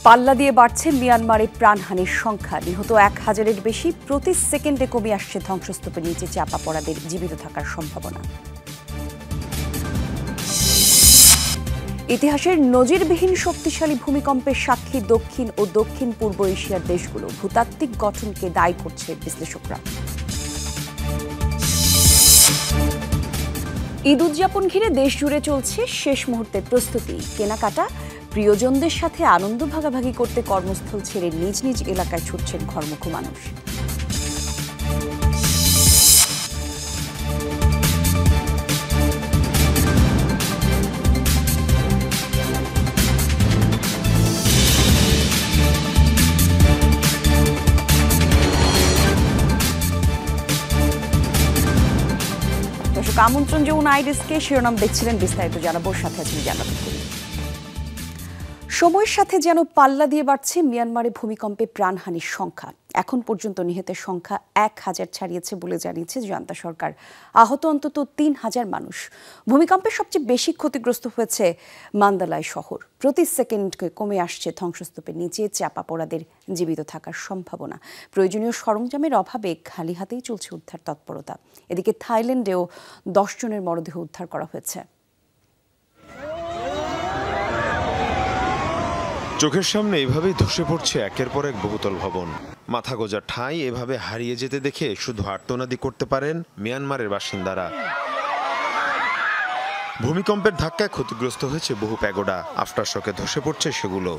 পাল্লা দিয়ে বাড়ছে মিয়ানমারে প্রাণহানির সংখ্যা। নিহত 1000-এর বেশি। প্রতি সেকেন্ডে কমে আসছে ধ্বংসস্তূপের নিচে চাপা পড়াদের জীবিত থাকার সম্ভাবনা। ইতিহাসের নজিরবিহীন শক্তিশালী ভূমিকম্পের সাক্ষী দক্ষিণ ও দক্ষিণ পূর্ব এশিয়ার দেশগুলো। ভূতাত্ত্বিক গঠনকে দায়ী করছে বিশ্লেষকরা। ঈদ উদযাপন ঘিরে দেশ জুড়ে চলছে শেষ মুহূর্তের প্রস্তুতি। কেনাকাটা, প্রিয়জনদের সাথে আনন্দ ভাগাভাগি করতে কর্মস্থল ছেড়ে নিজ নিজ এলাকায় ছুটছেন ঘরমুখ মানুষ। আমন্ত্রণ যেমন আইডিসকে শিরোনাম দেখছিলেন, বিস্তারিত জানাবো, সাথে আছেন জানাবো। সময়ের সাথে যেন পাল্লা দিয়ে বাড়ছে মিয়ানমারে ভূমিকম্পে প্রাণহানির সংখ্যা। এখন পর্যন্ত নিহতের সংখ্যা 1000 ছাড়িয়েছে বলে জানিয়েছে জান্তা সরকার। আহত অন্তত 3000 মানুষ। ভূমিকম্পে সবচেয়ে বেশি ক্ষতিগ্রস্ত হয়েছে মান্দালায় শহর। প্রতি সেকেন্ডে কমে আসছে ধ্বংসস্তূপের নিচে চাপা পড়াদের জীবিত থাকার সম্ভাবনা। প্রয়োজনীয় সরঞ্জামের অভাবে খালি হাতেই চলছে উদ্ধার তৎপরতা। এদিকে থাইল্যান্ডেও 10 জনের মরদেহ উদ্ধার করা হয়েছে। চোখের সামনে এভাবেই ধসে পড়ছে একের পর এক বহুতল ভবন। মাথা গোঁজা ঠাঁই এভাবে হারিয়ে যেতে দেখে শুধু আর্তনাদি করতে পারেন মিয়ানমারের বাসিন্দারা। ভূমিকম্পের ধাক্কায় ক্ষতিগ্রস্ত হয়েছে বহু প্যাগোডা। আফটার শকে ধসে পড়ছে সেগুলো।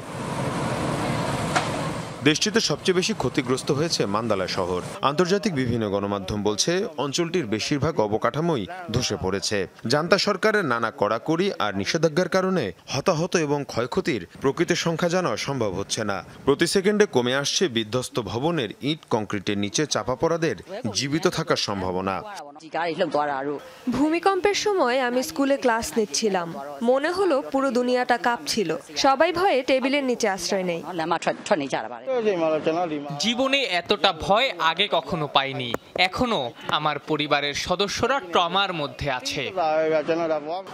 দেশটিতে সবচেয়ে বেশি ক্ষতিগ্রস্ত হয়েছে মান্দালা শহর। আন্তর্জাতিক বিভিন্ন গণমাধ্যম বলছে অঞ্চলটির বেশিরভাগ অবকাঠামোই ধসে পড়েছে। জান্তা সরকারের নানা কড়াকড়ি আর নিষেধাজ্ঞার কারণে হতাহত এবং ক্ষয়ক্ষতির প্রকৃত সংখ্যা জানা সম্ভব হচ্ছে না। প্রতি সেকেন্ডে কমে আসছে বিধ্বস্ত ভবনের ইট কংক্রিটের নিচে চাপা পড়াদের জীবিত থাকার সম্ভাবনা। ভূমিকম্পের সময় আমি স্কুলে ক্লাস নিচ্ছিলাম। মনে হলো পুরো দুনিয়াটা কাঁপছিল। সবাই ভয়ে টেবিলের নিচে আশ্রয় নেয়। জীবনে এতটা ভয় আগে কখনো পাইনি। এখনো আমার পরিবারের সদস্যরা ট্রমার মধ্যে আছে।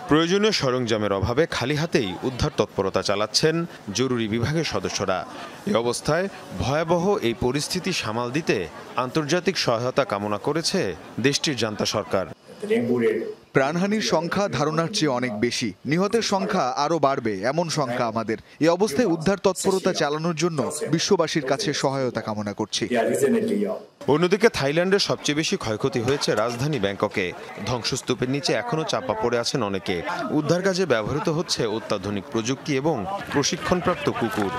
প্রয়োজনীয় সরঞ্জামের অভাবে খালি হাতেই উদ্ধার তৎপরতা চালাচ্ছেন জরুরি বিভাগের সদস্যরা। এই অবস্থায় ভয়াবহ এই পরিস্থিতি সামাল দিতে আন্তর্জাতিক সহায়তা কামনা করেছে দেশটির জান্তা সরকার। প্রাণহানির সংখ্যা ধারণার চেয়ে অনেক বেশি। নিহতের সংখ্যা আরও বাড়বে এমন সংখ্যা আমাদের। এই অবস্থায় উদ্ধার তৎপরতা চালানোর জন্য বিশ্ববাসীর কাছে সহায়তা কামনা করছি। অন্যদিকে থাইল্যান্ডের সবচেয়ে বেশি ক্ষয়ক্ষতি হয়েছে রাজধানী ব্যাংককে। ধ্বংসস্তূপের নিচে এখনও চাপা পড়ে আছেন অনেকে। উদ্ধার কাজে ব্যবহৃত হচ্ছে অত্যাধুনিক প্রযুক্তি এবং প্রশিক্ষণপ্রাপ্ত কুকুর।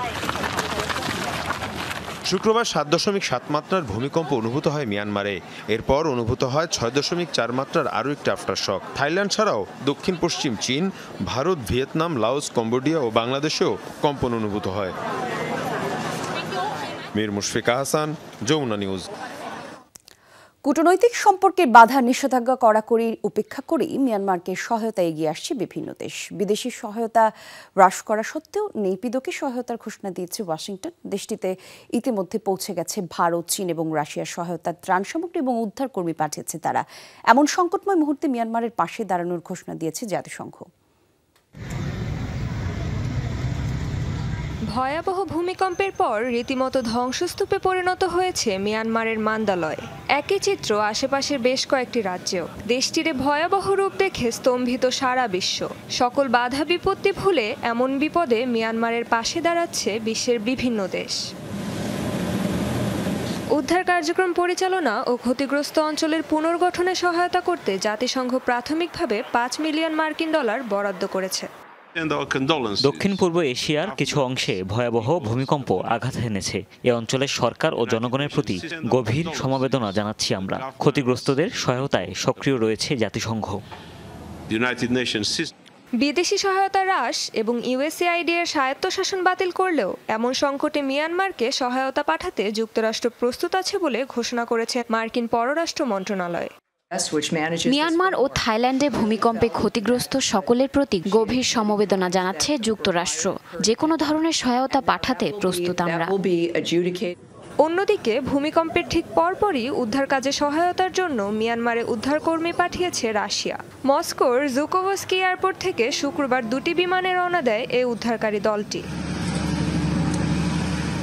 শুক্রবার 7.7 মাত্রার ভূমিকম্প অনুভূত হয় মিয়ানমারে। এরপর অনুভূত হয় 6.4 মাত্রার আরও একটি আফটার শক। থাইল্যান্ড ছাড়াও দক্ষিণ পশ্চিম চীন, ভারত, ভিয়েতনাম, লাওস, কম্বোডিয়া ও বাংলাদেশেও কম্পন অনুভূত হয়। মীর মুশফিকা হাসান, যমুনা নিউজ। কূটনৈতিক সম্পর্কের বাধা নিষেধাজ্ঞা কড়াকড়ি উপেক্ষা করেই মিয়ানমারকে সহায়তা এগিয়ে আসছে বিভিন্ন দেশ। বিদেশি সহায়তা হ্রাস করা সত্ত্বেও নেপিদোকে সহায়তার ঘোষণা দিয়েছে ওয়াশিংটন। দেশটিতে ইতিমধ্যে পৌঁছে গেছে ভারত, চীন এবং রাশিয়ার সহায়তার ত্রাণ সামগ্রী এবং উদ্ধার কর্মী পাঠিয়েছে তারা। এমন সংকটময় মুহূর্তে মিয়ানমারের পাশে দাঁড়ানোর ঘোষণা দিয়েছে জাতিসংঘ। ভয়াবহ ভূমিকম্পের পর রীতিমতো ধ্বংসস্তূপে পরিণত হয়েছে মিয়ানমারের মান্দালয়। একই চিত্র আশেপাশের বেশ কয়েকটি রাজ্যেও। দেশটির ভয়াবহ রূপ দেখে স্তম্ভিত সারা বিশ্ব। সকল বাধা বিপত্তি ভুলে এমন বিপদে মিয়ানমারের পাশে দাঁড়াচ্ছে বিশ্বের বিভিন্ন দেশ। উদ্ধার কার্যক্রম পরিচালনা ও ক্ষতিগ্রস্ত অঞ্চলের পুনর্গঠনে সহায়তা করতে জাতিসংঘ প্রাথমিকভাবে $5 মিলিয়ন বরাদ্দ করেছে। দক্ষিণ পূর্ব এশিয়ার কিছু অংশে ভয়াবহ ভূমিকম্প আঘাত এনেছে। এ অঞ্চলের সরকার ও জনগণের প্রতি গভীর সমবেদনা জানাচ্ছি আমরা। ক্ষতিগ্রস্তদের সহায়তায় সক্রিয় রয়েছে জাতিসংঘ। বিদেশি সহায়তা হ্রাস এবং ইউএসএআইডি এর স্বায়ত্তশাসন বাতিল করলেও এমন সংকটে মিয়ানমারকে সহায়তা পাঠাতে যুক্তরাষ্ট্র প্রস্তুত আছে বলে ঘোষণা করেছে মার্কিন পররাষ্ট্র মন্ত্রণালয়। মিয়ানমার ও থাইল্যান্ডে ভূমিকম্পে ক্ষতিগ্রস্ত সকলের প্রতি গভীর সমবেদনা জানাচ্ছে যুক্তরাষ্ট্র। যে কোনো ধরনের সহায়তা পাঠাতে প্রস্তুত আমরা। অন্যদিকে ভূমিকম্পের ঠিক পরপরই উদ্ধার কাজে সহায়তার জন্য মিয়ানমারে উদ্ধারকর্মী পাঠিয়েছে রাশিয়া। মস্কোর জুকোভস্কি এয়ারপোর্ট থেকে শুক্রবার 2টি বিমানে রওনা দেয় এই উদ্ধারকারী দলটি।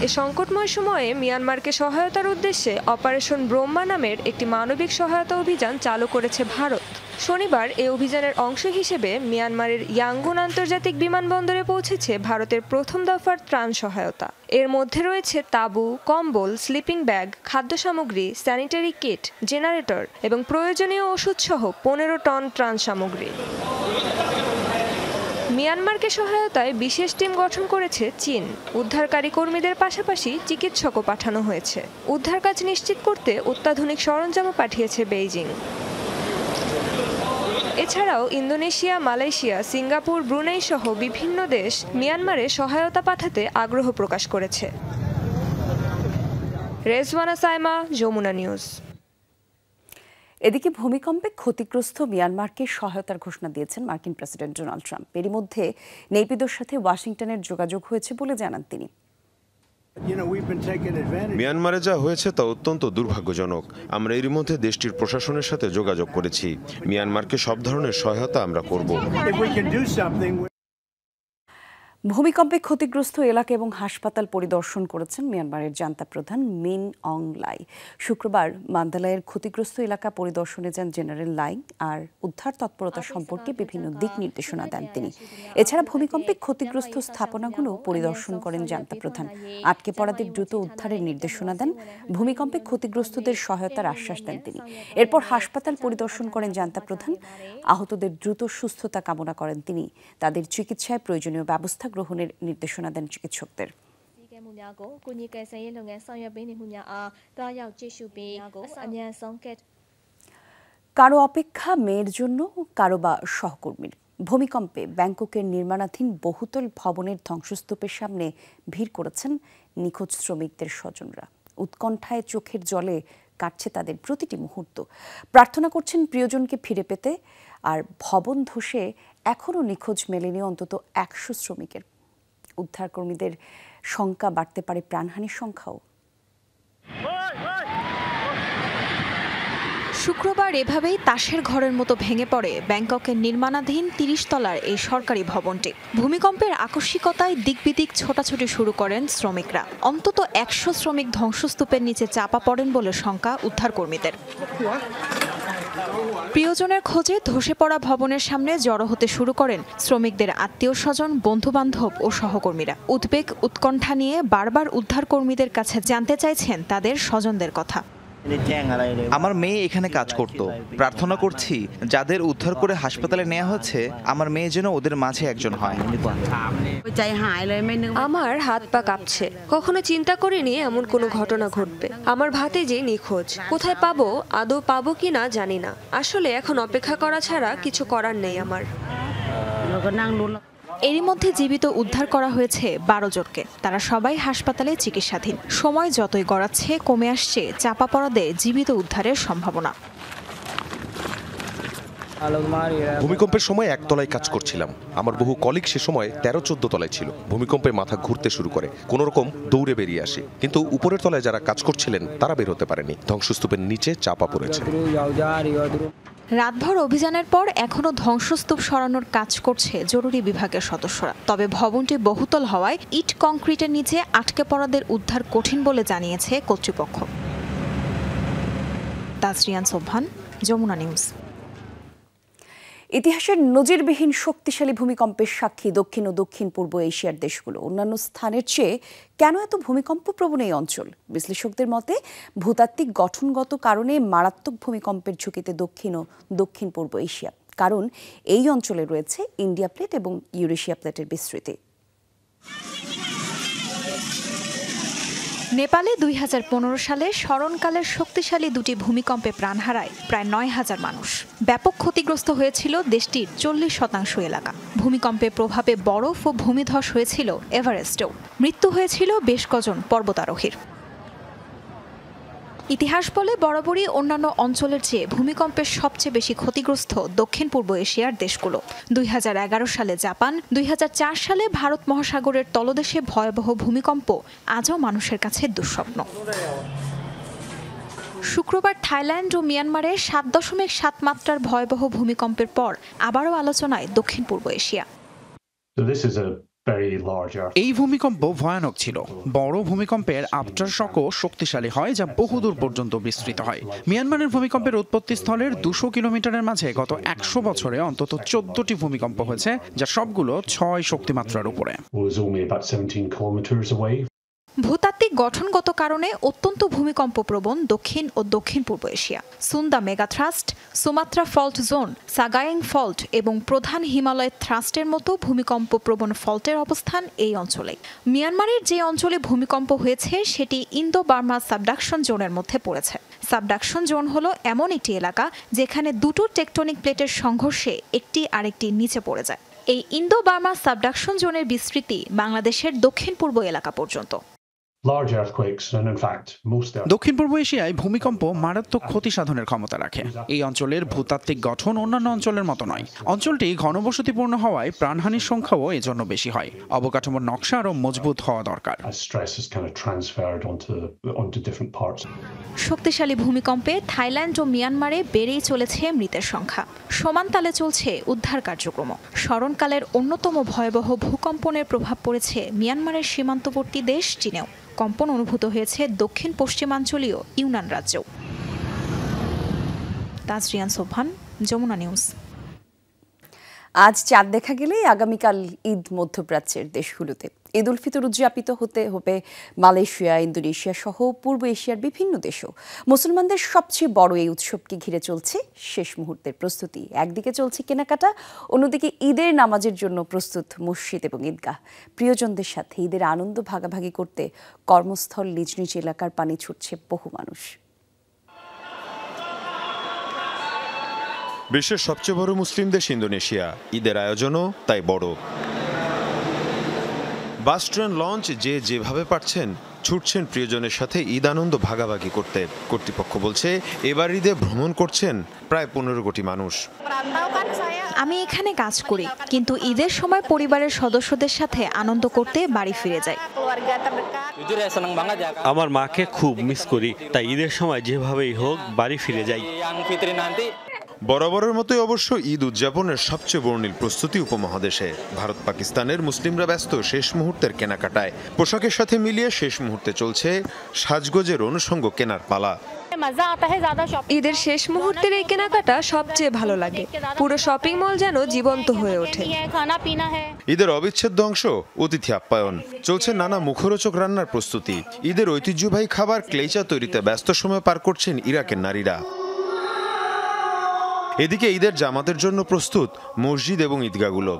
এ সংকটময় সময়ে মিয়ানমারকে সহায়তার উদ্দেশ্যে অপারেশন ব্রহ্মা নামের একটি মানবিক সহায়তা অভিযান চালু করেছে ভারত। শনিবার এই অভিযানের অংশ হিসেবে মিয়ানমারের ইয়াঙ্গুন আন্তর্জাতিক বিমানবন্দরে পৌঁছেছে ভারতের প্রথম দফার ত্রাণ সহায়তা। এর মধ্যে রয়েছে তাঁবু, কম্বল, স্লিপিং ব্যাগ, খাদ্য সামগ্রী, স্যানিটারি কিট, জেনারেটর এবং প্রয়োজনীয় ওষুধসহ 15 টন ত্রাণ সামগ্রী। মিয়ানমারকে সহায়তায় বিশেষ টিম গঠন করেছে চীন। উদ্ধারকারী কর্মীদের পাশাপাশি চিকিৎসকও পাঠানো হয়েছে। উদ্ধার কাজ নিশ্চিত করতে অত্যাধুনিক সরঞ্জামও পাঠিয়েছে বেইজিং। এছাড়াও ইন্দোনেশিয়া, মালয়েশিয়া, সিঙ্গাপুর, ব্রুনেই সহ বিভিন্ন দেশ মিয়ানমারে সহায়তা পাঠাতে আগ্রহ প্রকাশ করেছে। রেজওয়ানা সাইমা, যমুনা নিউজ। এদিকে ভূমিকম্পে ক্ষতিগ্রস্ত মিয়ানমারকে সহায়তার ঘোষণা দিয়েছেন মার্কিন প্রেসিডেন্ট ডোনাল্ড ট্রাম্প। এরই মধ্যে নেপিদোর সাথে ওয়াশিংটনের যোগাযোগ হয়েছে বলে জানান তিনি। মিয়ানমারে যা হয়েছে তা অত্যন্ত দুর্ভাগ্যজনক। আমরা এরই মধ্যে দেশটির প্রশাসনের সাথে যোগাযোগ করেছি। মিয়ানমারকে সব ধরনের সহায়তা আমরা করব। ভূমিকম্পে ক্ষতিগ্রস্ত এলাকা এবং হাসপাতাল পরিদর্শন করেছেন মিয়ানমারের জান্তা প্রধান মিন অং লাই। শুক্রবার মান্দালায়ের ক্ষতিগ্রস্ত এলাকা পরিদর্শনে যান জেনারেল লাই আর উদ্ধার তৎপরতা সম্পর্কে বিভিন্ন দিক নির্দেশনা দেন তিনি। এছাড়া ভূমিকম্পে ক্ষতিগ্রস্ত স্থাপনাগুলো পরিদর্শন করেন জান্তা প্রধান। আটকে পড়াদের দ্রুত উদ্ধারের নির্দেশনা দেন। ভূমিকম্পে ক্ষতিগ্রস্তদের সহায়তার আশ্বাস দেন তিনি। এরপর হাসপাতাল পরিদর্শন করেন জান্তা প্রধান। আহতদের দ্রুত সুস্থতা কামনা করেন তিনি। তাদের চিকিৎসায় প্রয়োজনীয় ব্যবস্থা গ্রহণের নির্দেশনা দেন চিকিৎসকদের। কারো অপেক্ষা মেয়ের জন্য, কারো বা সহকর্মীর। ভূমিকম্পে ব্যাংককের নির্মাণাধীন বহুতল ভবনের ধ্বংসস্তূপের সামনে ভিড় করেছেন নিখোঁজ শ্রমিকদের স্বজনরা। উৎকণ্ঠায় চোখের জলে কাটছে তাদের প্রতিটি মুহূর্ত। প্রার্থনা করছেন প্রিয়জনকে ফিরে পেতে। আর ভবন ধসে এখনও নিখোঁজ মেলেনি অন্তত 100 শ্রমিকের। উদ্ধারকর্মীদের সংখ্যা বাড়তে পারে প্রাণহানির সংখ্যাও। শুক্রবার এভাবেই তাসের ঘরের মতো ভেঙে পড়ে ব্যাংককের নির্মাণাধীন 30 তলার এই সরকারি ভবনটি। ভূমিকম্পের আকস্মিকতায় দিকবিদিক ছোটাছুটি শুরু করেন শ্রমিকরা। অন্তত 100 শ্রমিক ধ্বংসস্তূপের নিচে চাপা পড়েন বলে শঙ্কা উদ্ধারকর্মীদের। প্রিয়জনের খোঁজে ধসে পড়া ভবনের সামনে জড়ো হতে শুরু করেন শ্রমিকদের আত্মীয় স্বজন, বন্ধুবান্ধব ও সহকর্মীরা। উদ্বেগ, উৎকণ্ঠা নিয়ে বারবার উদ্ধারকর্মীদের কাছে জানতে চাইছেন তাদের স্বজনদের কথা। আমার মেয়ে এখানে কাজ করত। প্রার্থনা করছি যাদের উদ্ধার করে হাসপাতালে নেওয়া হয়েছে আমার মেয়ে যেন ওদের মাঝে একজন হয়। আমার হাত পা কাঁপছে। কখনো চিন্তা করিনি এমন কোনো ঘটনা ঘটবে। আমার ভাতিজি নিখোঁজ। কোথায় পাবো, আদৌ পাবো কিনা জানি না। আসলে এখন অপেক্ষা করা ছাড়া কিছু করার নেই আমার। এরই মধ্যে জীবিত উদ্ধার করা হয়েছে 12 জনকে। তারা সবাই হাসপাতালে চিকিৎসাধীন। সময় যতই গড়াচ্ছে কমে আসছে চাপা পড়াদের জীবিত উদ্ধারের সম্ভাবনা। ভূমিকম্পের সময় একতলায় কাজ করছিলাম। আমার বহু কলিগ সে সময় 13-14 তলায় ছিল। ভূমিকম্পে মাথা ঘুরতে শুরু করে। কোন রকম দৌড়ে বেরিয়ে আসে, কিন্তু উপরের তলায় যারা কাজ করছিলেন তারা বের হতে পারেনি। ধ্বংসস্তূপের নিচে চাপা পড়েছে। রাতভর অভিযানের পর এখনো ধ্বংসস্তূপ সরানোর কাজ করছে জরুরি বিভাগের সদস্যরা। তবে ভবনটি বহুতল হওয়ায় ইট কংক্রিটের নিচে আটকে পড়াদের উদ্ধার কঠিন বলে জানিয়েছে কর্তৃপক্ষ। তাসরিয়ান সোবহান, যমুনা নিউজ। ইতিহাসের নজিরবিহীন শক্তিশালী ভূমিকম্পের সাক্ষী দক্ষিণ ও দক্ষিণ পূর্ব এশিয়ার দেশগুলো। অন্যান্য স্থানের চেয়ে কেন এত ভূমিকম্প প্রবণ এই অঞ্চল? বিশ্লেষকদের মতে ভূতাত্ত্বিক গঠনগত কারণে মারাত্মক ভূমিকম্পের ঝুঁকিতে দক্ষিণ ও দক্ষিণ পূর্ব এশিয়া। কারণ এই অঞ্চলে রয়েছে ইন্ডিয়া প্লেট এবং ইউরেশিয়া প্লেটের বিস্তৃতি। নেপালে 2015 সালে স্মরণকালের শক্তিশালী দুটি ভূমিকম্পে প্রাণ হারায় প্রায় 9000 মানুষ। ব্যাপক ক্ষতিগ্রস্ত হয়েছিল দেশটির 40% এলাকা। ভূমিকম্পের প্রভাবে বরফ ও ভূমিধস হয়েছিল এভারেস্টেও। মৃত্যু হয়েছিল বেশ কজন পর্বতারোহীর। ইতিহাস বলে বরাবরই অন্যান্য অঞ্চলের চেয়ে ভূমিকম্পের সবচেয়ে বেশি ক্ষতিগ্রস্ত দক্ষিণ পূর্ব এশিয়ার দেশগুলো। 2011 সালে জাপান, 2004 সালে ভারত মহাসাগরের তলদেশে ভয়াবহ ভূমিকম্প আজও মানুষের কাছে দুঃস্বপ্ন। শুক্রবার থাইল্যান্ড ও মিয়ানমারে 7.7 মাত্রার ভয়াবহ ভূমিকম্পের পর আবারও আলোচনায় দক্ষিণ পূর্ব Asia. So this is a এই ভূমিকম্প ভয়ানক ছিল। বড় ভূমিকম্পের আফটার শকও শক্তিশালী হয়, যা বহুদূর পর্যন্ত বিস্তৃত হয়। মিয়ানমারের ভূমিকম্পের উৎপত্তি স্থলের 200 কিলোমিটারের মাঝে গত 100 বছরে অন্তত 14টি ভূমিকম্প হয়েছে, যা সবগুলো 6 শক্তিমাত্রার উপরে। ভূতাত্ত্বিক গঠনগত কারণে অত্যন্ত ভূমিকম্প প্রবণ দক্ষিণ ও দক্ষিণ পূর্ব এশিয়া, Sunda megathrust, Sumatra fault zone, Sagaing fault এবং প্রধান হিমালয় থ্রাস্টের মতো ভূমিকম্প প্রবণ ফল্টের অবস্থান এই অঞ্চলে। মিয়ানমারের যে অঞ্চলে ভূমিকম্প হয়েছে সেটি ইন্দো বার্মা সাবডাকশন জোনের মধ্যে পড়েছে। সাবডাকশন জোন হলো এমন একটি এলাকা যেখানে দুটো টেকটনিক প্লেটের সংঘর্ষে একটি আরেকটি নিচে পড়ে যায়। এই ইন্দো বার্মা সাবডাকশন জোনের বিস্তৃতি বাংলাদেশের দক্ষিণ পূর্ব এলাকা পর্যন্ত। দক্ষিণ পূর্ব এশিয়ায় ভূমিকম্প মারাত্মক ক্ষতি সাধনের ক্ষমতা রাখে। এই অঞ্চলের ভূতাত্ত্বিক গঠন অন্যান্য অঞ্চলের মতো নয়। অঞ্চলটি ঘনবসতিপূর্ণ হওয়ায় প্রাণহানির সংখ্যাও এজন্য বেশি হয়। অবকাঠামোর নকশা আরও মজবুত হওয়া দরকার। শক্তিশালী ভূমিকম্পে থাইল্যান্ড ও মিয়ানমারে বেড়েই চলেছে মৃতের সংখ্যা। সমান তালে চলছে উদ্ধার কার্যক্রম। স্মরণকালের অন্যতম ভয়াবহ ভূকম্পনের প্রভাব পড়েছে মিয়ানমারের সীমান্তবর্তী দেশ চীনেও। কম্পন অনুভূত হয়েছে দক্ষিণ পশ্চিমাঞ্চলীয় ইউনান রাজ্যেও। তাজরিয়ান সোভান, যমুনা নিউজ। আজ চাঁদ দেখা গেলেই আগামীকাল ঈদ মধ্যপ্রাচ্যের দেশগুলোতে। ঈদ উল ফিতর উদযাপিত হতে হবে মালয়েশিয়া, ইন্দোনেশিয়া সহ পূর্ব এশিয়ার বিভিন্ন দেশও। মুসলমানদের সবচেয়ে বড় এই উৎসবকে ঘিরে চলছে শেষ মুহূর্তের প্রস্তুতি। একদিকে চলছে কেনাকাটা, অন্যদিকে ঈদের নামাজের জন্য প্রস্তুত মসজিদ এবং ঈদগাহ। প্রিয়জনদের সাথে ঈদের আনন্দ ভাগাভাগি করতে কর্মস্থল নিজ নিজ এলাকার পানে ছুটছে বহু মানুষ। বিশ্বের সবচেয়ে বড় মুসলিম দেশ ইন্দোনেশিয়া, ঈদের আয়োজনও তাই বড়। বাস, ট্রেন, লঞ্চ যে যেভাবে পারছেন ছুটছেন প্রিয়জনের সাথে ঈদ আনন্দ ভাগাভাগি করতে। কর্তৃপক্ষ বলছে এবার ঈদে ভ্রমণ করছেন প্রায় 15 কোটি মানুষ। আমি এখানে কাজ করি, কিন্তু ঈদের সময় পরিবারের সদস্যদের সাথে আনন্দ করতে বাড়ি ফিরে যাই। আমার মাকে খুব মিস করি, তাই ঈদের সময় যেভাবেই হোক বাড়ি ফিরে যাই। বরাবরের মতোই অবশ্য ঈদ উদযাপনের সবচেয়ে বর্ণিল প্রস্তুতি উপমহাদেশে। ভারত পাকিস্তানের মুসলিমরা ব্যস্ত শেষ মুহূর্তের কেনাকাটায়। পোশাকের সাথে মিলিয়ে শেষ মুহূর্তে চলছে সাজগোজের অনুষঙ্গ কেনার পালা। ঈদের শেষ মুহূর্তের এই কেনাকাটা সবচেয়ে ভালো লাগে। পুরো শপিং মল যেন জীবন্ত হয়ে ওঠে। ঈদের অবিচ্ছেদ্য অংশ অতিথি আপ্যায়ন। চলছে নানা মুখরোচক রান্নার প্রস্তুতি। ঈদের ঐতিহ্যবাহী খাবার ক্লেচা তৈরিতে ব্যস্ত সময় পার করছেন ইরাকের নারীরা। এদিকে ঈদের জামাতের জন্য প্রস্তুত মসজিদ এবং ঈদগাহগুলো।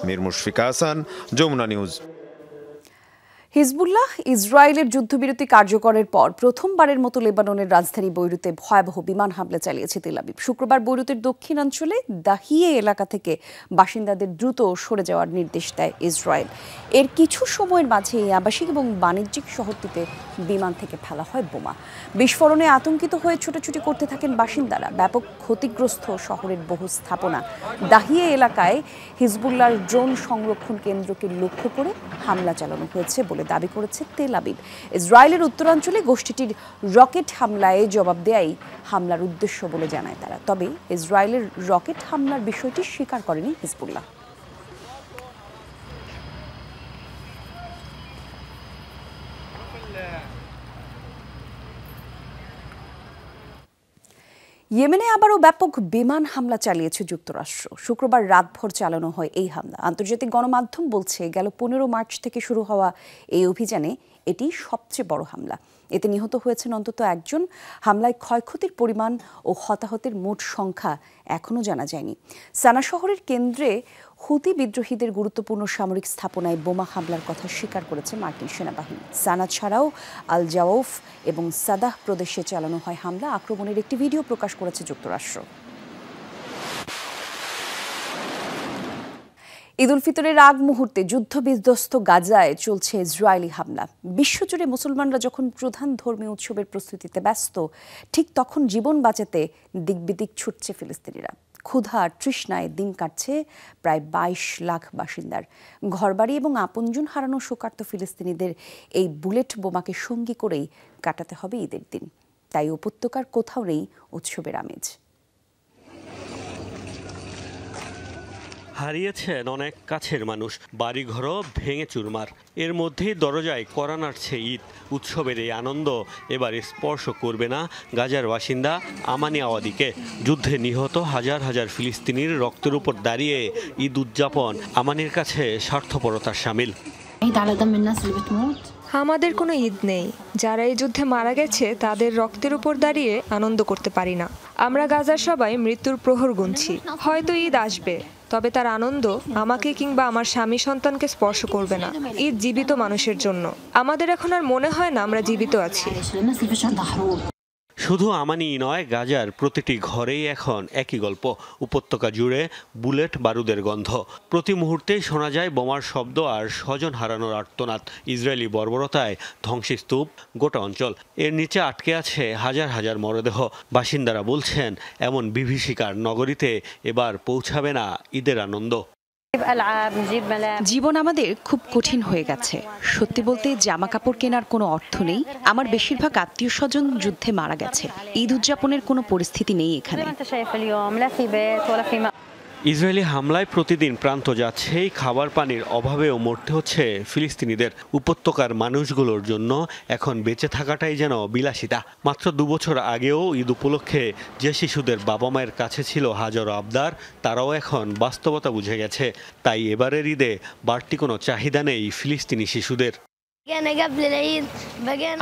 মীর মুশফিকা হাসান, যমুনা নিউজ। হিজবুল্লাহ ইসরায়েলের যুদ্ধবিরতি কার্যকরের পর প্রথমবারের মতো লেবাননের রাজধানী বৈরুতে ভয়াবহ বিমান হামলা চালিয়েছে তেল আবিব। শুক্রবার বৈরুতের দক্ষিণাঞ্চলে দাহিয়ে এলাকা থেকে বাসিন্দাদের দ্রুত সরে যাওয়ার নির্দেশ দেয় ইসরায়েল। এর কিছু সময়ের মাঝে আবাসিক এবং বাণিজ্যিক শহরটিতে বিমান থেকে ফেলা হয় বোমা। বিস্ফোরণে আতঙ্কিত হয়ে ছোটাছুটি করতে থাকেন বাসিন্দারা। ব্যাপক ক্ষতিগ্রস্ত শহরের বহু স্থাপনা। দাহিয়ে এলাকায় হিজবুল্লাহর ড্রোন সংরক্ষণ কেন্দ্রকে লক্ষ্য করে হামলা চালানো হয়েছে বলে দাবি করেছে তেল আবিব। ইসরায়েলের উত্তরাঞ্চলে গোষ্ঠীটির রকেট হামলায় জবাব দেয়াই হামলার উদ্দেশ্য বলে জানায় তারা। তবে ইসরায়েলের রকেট হামলার বিষয়টি স্বীকার করেনি হিজবুল্লাহ। ইয়েমেনে আবারও ব্যাপক বিমান হামলা চালিয়েছে যুক্তরাষ্ট্র। শুক্রবার রাতভর চালানো হয় এই হামলা। আন্তর্জাতিক গণমাধ্যম বলছে গেল 15 মার্চ থেকে শুরু হওয়া এই অভিযানে এটি সবচেয়ে বড় হামলা। এতে নিহত হয়েছেন অন্তত একজন। হামলায় ক্ষয়ক্ষতির পরিমাণ ও হতাহতের মোট সংখ্যা এখনও জানা যায়নি। সানা শহরের কেন্দ্রে হুতি বিদ্রোহীদের গুরুত্বপূর্ণ সামরিক স্থাপনায় বোমা হামলার কথা স্বীকার করেছে মার্কিন সেনাবাহিনী। সানা ছাড়াও আল জাওফ এবং সাদাহ প্রদেশে চালানো হয় হামলা। আক্রমণের একটি ভিডিও প্রকাশ করেছে যুক্তরাষ্ট্র। ঈদ উল ফিতরের আগ মুহূর্তে যুদ্ধবিধ্বস্ত গাজায় চলছে ইসরায়েলি হামলা। বিশ্বজুড়ে মুসলমানরা যখন প্রধান ধর্মীয় উৎসবের প্রস্তুতিতে ব্যস্ত, ঠিক তখন জীবন বাঁচাতে দিকবিদিক ছুটছে ফিলিস্তিনিরা। ক্ষুধা আর তৃষ্ণায় দিন কাটছে প্রায় 22 লাখ বাসিন্দার। ঘরবাড়ি এবং আপনজন হারানো শোকার্ত ফিলিস্তিনিদের এই বুলেট বোমাকে সঙ্গী করেই কাটাতে হবে ঈদের দিন। তাই উপত্যকার কোথাও নেই উৎসবের আমেজ। হারিয়েছেন অনেক কাছের মানুষ, বাড়িঘরও ভেঙে চুরমার। এর মধ্যেই দরজায় কড়া নাড়ছে ঈদ। উৎসবের এই আনন্দ এবার স্পর্শ করবে না গাজার বাসিন্দা আমানি আওয়াদিকে। যুদ্ধে নিহত হাজার হাজার ফিলিস্তিনির রক্তের উপর দাঁড়িয়ে ঈদ উদযাপন আমানির কাছে স্বার্থপরতার শামিল। আমাদের কোনো ঈদ নেই। যারা এই যুদ্ধে মারা গেছে তাদের রক্তের উপর দাঁড়িয়ে আনন্দ করতে পারি না। আমরা গাজার সবাই মৃত্যুর প্রহর গুনছি। হয়তো ঈদ আসবে, তবে তার আনন্দ আমাকে কিংবা আমার স্বামী সন্তানকে স্পর্শ করবে না। ঈদ জীবিত মানুষের জন্য। আমাদের এখন আর মনে হয় না আমরা জীবিত আছি। শুধু আমানিই নয়, গাজার প্রতিটি ঘরেই এখন একই গল্প। উপত্যকা জুড়ে বুলেট বারুদের গন্ধ। প্রতি মুহূর্তেই শোনা যায় বোমার শব্দ আর স্বজন হারানোর আর্তনাদ। ইসরায়েলি বর্বরতায় ধ্বংসস্তূপ গোটা অঞ্চল। এর নিচে আটকে আছে হাজার হাজার মরদেহ। বাসিন্দারা বলছেন, এমন বিভীষিকার নগরীতে এবার পৌঁছাবে না ঈদের আনন্দ। জীবন আমাদের খুব কঠিন হয়ে গেছে। সত্যি বলতে জামা কাপড় কেনার কোনো অর্থ নেই। আমার বেশিরভাগ আত্মীয় স্বজন যুদ্ধে মারা গেছে। ঈদ উদযাপনের কোনো পরিস্থিতি নেই এখানে। ইসরায়েলি হামলায় প্রতিদিন প্রান্ত যাচ্ছেই খাবার পানির অভাবেও মরতে হচ্ছে ফিলিস্তিনিদের। উপত্যকার মানুষগুলোর জন্য এখন বেঁচে থাকাটাই যেন বিলাসিতা। মাত্র 2 বছর আগেও ঈদ উপলক্ষে যে শিশুদের বাবা মায়ের কাছে ছিল হাজারো আবদার, তারাও এখন বাস্তবতা বুঝে গেছে। তাই এবারের ঈদে বাড়তি কোনো চাহিদা নেই ফিলিস্তিনি শিশুদের।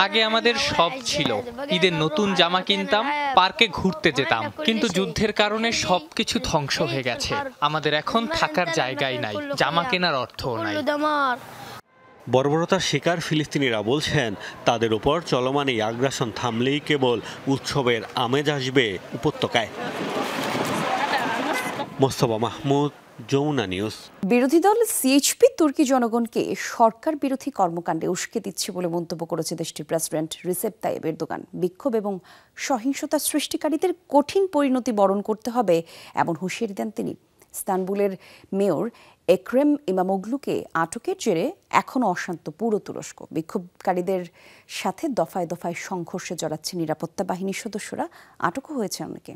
আগে আমাদের সব ছিল। ঈদের নতুন জামা কিনতাম, পার্কে ঘুরতে যেতাম, কিন্তু যুদ্ধের কারণে সবকিছু ধ্বংস হয়ে গেছে। আমাদের এখন থাকার জায়গাই নাই, জামা কেনার অর্থও নাই। বর্বরতার শিকার ফিলিস্তিনিরা বলছেন, তাদের উপর চলমান এই আগ্রাসন থামলেই কেবল উৎসবের আমেজ আসবে উপত্যকায়। মোস্তফা মাহমুদ, যমুনা নিউজ। বিরোধী দল সিএইচপি তুর্কি জনগণকে সরকার বিরোধী কর্মকাণ্ডে উস্কে দিচ্ছে বলে মন্তব্য করেছে দেশটির প্রেসিডেন্ট রিসেপ তাইয়েপ এরদোগান। বিক্ষোভ এবং সহিংসতা সৃষ্টিকারীদের কঠিন পরিণতি বরণ করতে হবে এমন হুঁশিয়ারি দেন তিনি। ইস্তানবুলের মেয়র এক্রেম ইমামোগলুকে আটকের জেরে এখনও অশান্ত পুরো তুরস্ক। বিক্ষোভকারীদের সাথে দফায় দফায় সংঘর্ষে জড়াচ্ছে নিরাপত্তা বাহিনীর সদস্যরা। আটকও হয়েছে অনেকে।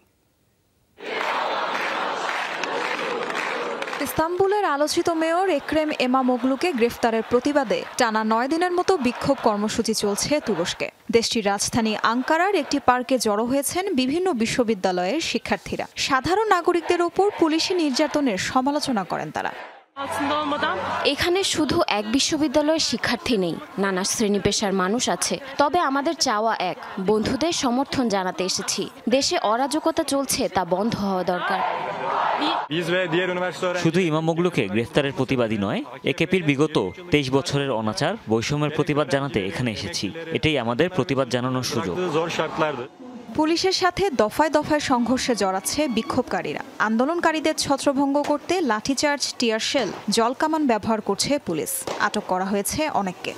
ইস্তানবুলের আলোচিত মেয়র এক্রেম ইমামোগলুকে গ্রেফতারের প্রতিবাদে টানা 9 দিনের মতো বিক্ষোভ কর্মসূচি চলছে তুরস্কে। দেশটির রাজধানী আঙ্কারার একটি পার্কে জড়ো হয়েছেন বিভিন্ন বিশ্ববিদ্যালয়ের শিক্ষার্থীরা। সাধারণ নাগরিকদের ওপর পুলিশি নির্যাতনের সমালোচনা করেন তারা। এখানে শুধু এক বিশ্ববিদ্যালয়ের শিক্ষার্থী নেই, নানা শ্রেণী পেশার মানুষ আছে। তবে আমাদের চাওয়া এক, বন্ধুদের সমর্থন জানাতে এসেছি। দেশে অরাজকতা চলছে, তা বন্ধ হওয়া দরকার। শুধু ইমামোগলুকে গ্রেফতারের প্রতিবাদী নয়, একেপির বিগত 23 বছরের অনাচার বৈষম্যের প্রতিবাদ জানাতে এখানে এসেছি। এটাই আমাদের প্রতিবাদ জানানোর সুযোগ। পুলিশের সাথে দফায় দফায় সংঘর্ষে জড়াচ্ছে বিক্ষোভকারীরা। আন্দোলনকারীদের ছত্রভঙ্গ করতে লাঠিচার্জ, টিয়ার শেল, জলকামান ব্যবহার করছে পুলিশ। আটক করা হয়েছে অনেককে।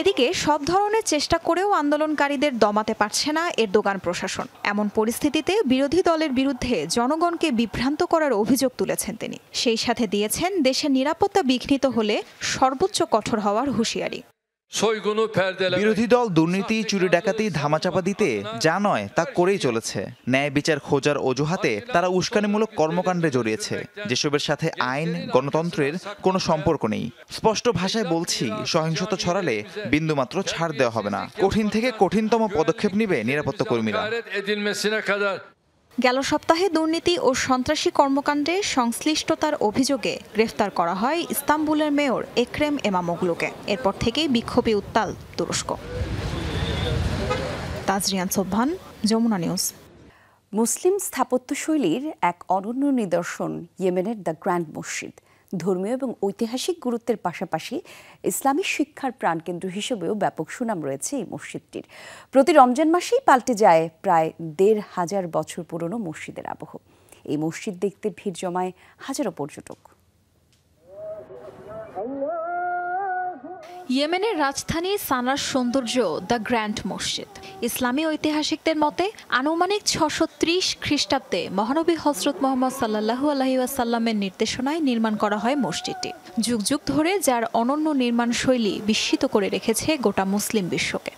এদিকে সব ধরনের চেষ্টা করেও আন্দোলনকারীদের দমাতে পারছে না এরদোগান প্রশাসন। এমন পরিস্থিতিতে বিরোধী দলের বিরুদ্ধে জনগণকে বিভ্রান্ত করার অভিযোগ তুলেছেন তিনি। সেই সাথে দিয়েছেন দেশের নিরাপত্তা বিঘ্নিত হলে সর্বোচ্চ কঠোর হওয়ার হুঁশিয়ারি। বিরোধী দল দুর্নীতি, চুরি ডাকাতি, ধামাচাপা দিতে যা নয় তা করেই চলেছে। ন্যায় বিচার খোঁজার অজুহাতে তারা উস্কানিমূলক কর্মকাণ্ডে জড়িয়েছে, যেসবের সাথে আইন, গণতন্ত্রের কোনো সম্পর্ক নেই। স্পষ্ট ভাষায় বলছি, সহিংসতা ছড়ালে বিন্দুমাত্র ছাড় দেওয়া হবে না। কঠিন থেকে কঠিনতম পদক্ষেপ নেবে নিরাপত্তা কর্মীরা। গেল সপ্তাহে দুর্নীতি ও সন্ত্রাসী কর্মকাণ্ডে সংশ্লিষ্টতার অভিযোগে গ্রেফতার করা হয় ইস্তানবুলের মেয়র এক্রেম ইমামোগলুকে। এরপর থেকেই বিক্ষোভে উত্তাল তুরস্ক। তাজরিয়ান সোবহান, যমুনা নিউজ। মুসলিম স্থাপত্যশৈলীর এক অনন্য নিদর্শন ইয়েমেনের দ্য গ্র্যান্ড মসজিদ। ধর্মীয় এবং ঐতিহাসিক গুরুত্বের পাশাপাশি ইসলামী শিক্ষার প্রাণকেন্দ্র হিসেবেও ব্যাপক সুনাম রয়েছে এই মসজিদটির। প্রতি রমজান মাসেই পাল্টে যায় প্রায় ১৫০০ বছর পুরনো মসজিদের আবহ। এই মসজিদ দেখতে ভিড় জমায় হাজারো পর্যটক। ইয়েমেনের রাজধানী সানার সৌন্দর্য দ্য গ্র্যান্ড মসজিদ। ইসলামী ঐতিহাসিকদের মতে আনুমানিক ৬৩০ খ্রিস্টাব্দে মহানবী হযরত মুহাম্মদ সাল্লাল্লাহু আলাইহি ওয়াসাল্লামের নির্দেশনায় নির্মাণ করা হয় মসজিদটি। যুগ যুগ ধরে যার অনন্য নির্মাণ শৈলী বিস্মিত করে রেখেছে গোটা মুসলিম বিশ্বকে।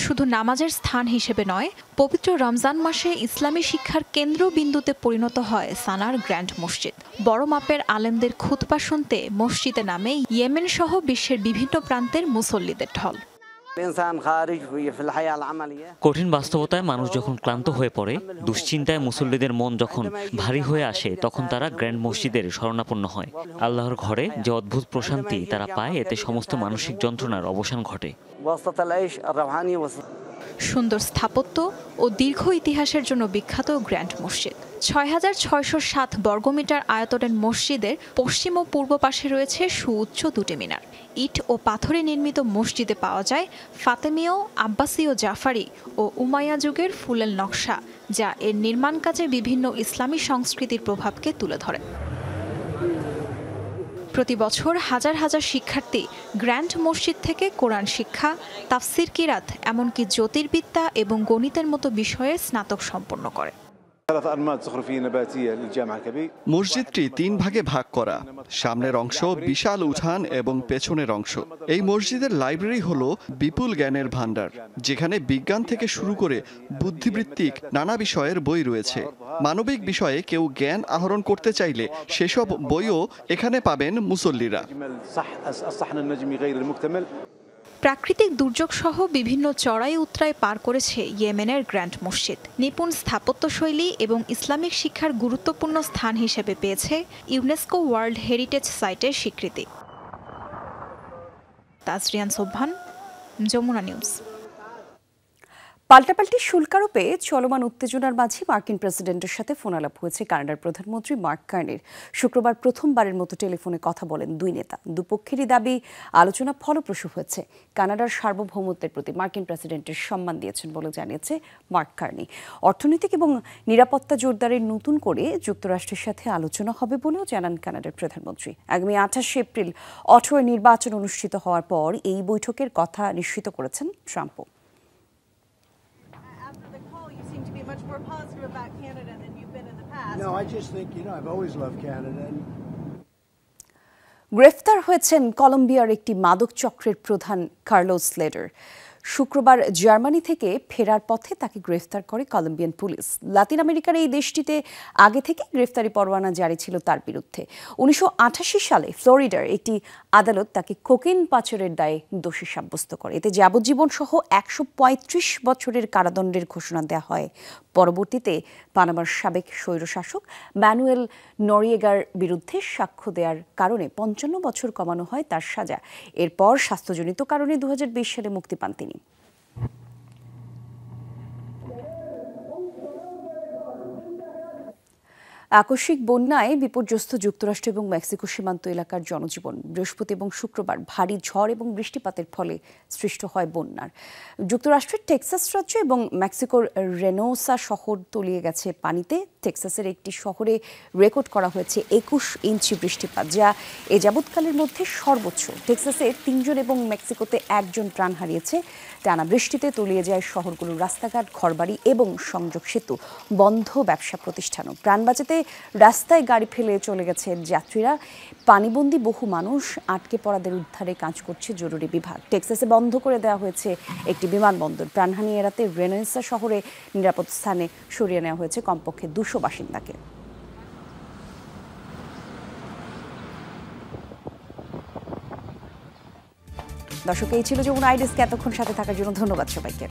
শুধু নামাজের স্থান হিসেবে নয়, পবিত্র রমজান মাসে ইসলামী শিক্ষার কেন্দ্রবিন্দুতে পরিণত হয় সানার গ্র্যান্ড মসজিদ। বড় মাপের আলেমদের খুতবা শুনতে মসজিদে নামে ইয়েমেন সহ বিশ্বের বিভিন্ন প্রান্তের মুসল্লিদের ঢল। কঠিন বাস্তবতায় মানুষ যখন ক্লান্ত হয়ে পড়ে, দুশ্চিন্তায় মুসল্লিদের মন যখন ভারী হয়ে আসে, তখন তারা গ্র্যান্ড মসজিদের শরণাপন্ন হয়। আল্লাহর ঘরে যে অদ্ভুত প্রশান্তি তারা পায়, এতে সমস্ত মানসিক যন্ত্রণার অবসান ঘটে। সুন্দর স্থাপত্য ও দীর্ঘ ইতিহাসের জন্য বিখ্যাত গ্র্যান্ড মসজিদ। ৬,৬০৭ বর্গমিটার আয়তনের মসজিদের পশ্চিম ও পূর্ব পাশে রয়েছে সুউচ্চ দুটি মিনার। ইট ও পাথরে নির্মিত মসজিদে পাওয়া যায় ফাতেমীয়, আব্বাসীয়, জাফারি ও উমাইয়া যুগের ফুলেল নকশা, যা এর নির্মাণ কাজে বিভিন্ন ইসলামী সংস্কৃতির প্রভাবকে তুলে ধরে। প্রতি বছর হাজার হাজার শিক্ষার্থী গ্র্যান্ড মসজিদ থেকে কোরআন শিক্ষা, তাফসির কিরাত, এমনকি জ্যোতির্বিদ্যা এবং গণিতের মতো বিষয়ে স্নাতক সম্পন্ন করে। মসজিদটি 3 ভাগে ভাগ করা। সামনের অংশ বিশাল উঠান এবং পেছনের অংশ। এই মসজিদের লাইব্রেরি হলো বিপুল জ্ঞানের ভান্ডার, যেখানে বিজ্ঞান থেকে শুরু করে বুদ্ধিবৃত্তিক নানা বিষয়ের বই রয়েছে। মানবিক বিষয়ে কেউ জ্ঞান আহরণ করতে চাইলে সেসব বইও এখানে পাবেন মুসল্লিরা। প্রাকৃতিক দুর্যোগ সহ বিভিন্ন চড়াই উতরাই পার করেছে ইয়েমেনের গ্র্যান্ড মসজিদ। নিপুণ স্থাপত্যশৈলী এবং ইসলামিক শিক্ষার গুরুত্বপূর্ণ স্থান হিসেবে পেয়েছে ইউনেস্কো ওয়ার্ল্ড হেরিটেজ সাইটের স্বীকৃতি। তাজরিয়ান সোবহান, যমুনা নিউজ। পাল্টাপাল্টি শুল্কারোপে চলমান উত্তেজনার মাঝে মার্কিন প্রেসিডেন্টের সাথে ফোনালাপ হয়েছে কানাডার প্রধানমন্ত্রী মার্ক কার্নির। শুক্রবার প্রথমবারের মতো টেলিফোনে কথা বলেন দুই নেতা। দুপক্ষেরই দাবি আলোচনা ফলপ্রসূ হয়েছে। কানাডার সার্বভৌমত্বের প্রতি মার্কিন প্রেসিডেন্টের সম্মান দিয়েছেন বলে জানিয়েছে মার্ক কার্নি। অর্থনৈতিক এবং নিরাপত্তা জোরদারের নতুন করে যুক্তরাষ্ট্রের সাথে আলোচনা হবে বলেও জানান কানাডার প্রধানমন্ত্রী। আগামী 28 এপ্রিল অটোয়ায় নির্বাচন অনুষ্ঠিত হওয়ার পর এই বৈঠকের কথা নিশ্চিত করেছেন ট্রাম্পও। গ্রেফতার হয়েছেন কলম্বিয়ার একটি মাদক চক্রের প্রধান কার্লোস স্লেডার। শুক্রবার জার্মানি থেকে ফেরার পথে তাকে গ্রেফতার করে কলম্বিয়ান পুলিশ। লাতিন আমেরিকার এই দেশটিতে আগে থেকে গ্রেফতারি পরোয়ানা জারি ছিল তার বিরুদ্ধে। 1988 সালে ফ্লোরিডার একটি আদালত তাকে কোকেন পাচারের দায়ে দোষী সাব্যস্ত করে। এতে যাবজ্জীবন সহ 135 বছরের কারাদণ্ডের ঘোষণা দেওয়া হয়। পরবর্তীতে পানামার সাবেক স্বৈরশাসক ম্যানুয়েল নরিয়েগার বিরুদ্ধে সাক্ষ্য দেওয়ার কারণে 55 বছর কমানো হয় তার সাজা। এরপর স্বাস্থ্যজনিত কারণে 2020 সালে মুক্তি পান তিনি। আকস্মিক বন্যায় বিপর্যস্ত যুক্তরাষ্ট্র এবং মেক্সিকো সীমান্ত এলাকার জনজীবন। বৃহস্পতি এবং শুক্রবার ভারী ঝড় এবং বৃষ্টিপাতের ফলে সৃষ্ট হয় বন্যার। যুক্তরাষ্ট্রের টেক্সাস রাজ্য এবং মেক্সিকোর রেনোসা শহর তলিয়ে গেছে পানিতে। টেক্সাসের একটি শহরে রেকর্ড করা হয়েছে 21 ইঞ্চি বৃষ্টিপাত, যা এ যাবৎকালের মধ্যে সর্বোচ্চ। টেক্সাসে 3 জন এবং মেক্সিকোতে 1 জন প্রাণ হারিয়েছে। টানা বৃষ্টিতে তলিয়ে যায় শহরগুলোর রাস্তাঘাট, ঘরবাড়ি এবং সংযোগ সেতু, বন্ধ ব্যবসা প্রতিষ্ঠানও। প্রাণ বাঁচাতে রাস্তায় গাড়ি ফেলে চলে গেছে যাত্রীরা। পানিবন্দী বহু মানুষ, আটকে পড়াদের উদ্ধারে কাজ করছে জরুরি বিভাগ। টেক্সাসে বন্ধ করে দেওয়া হয়েছে একটি বিমানবন্দর। প্রাণহানি এড়াতে রেনোসা শহরে নিরাপদ স্থানে সরিয়ে নেওয়া হয়েছে কমপক্ষে 200 বাসিন্দাকে। দর্শক, এই ছিল যমুনা আই ডেস্ক। এতক্ষণ সাথে থাকার জন্য ধন্যবাদ সবাইকে।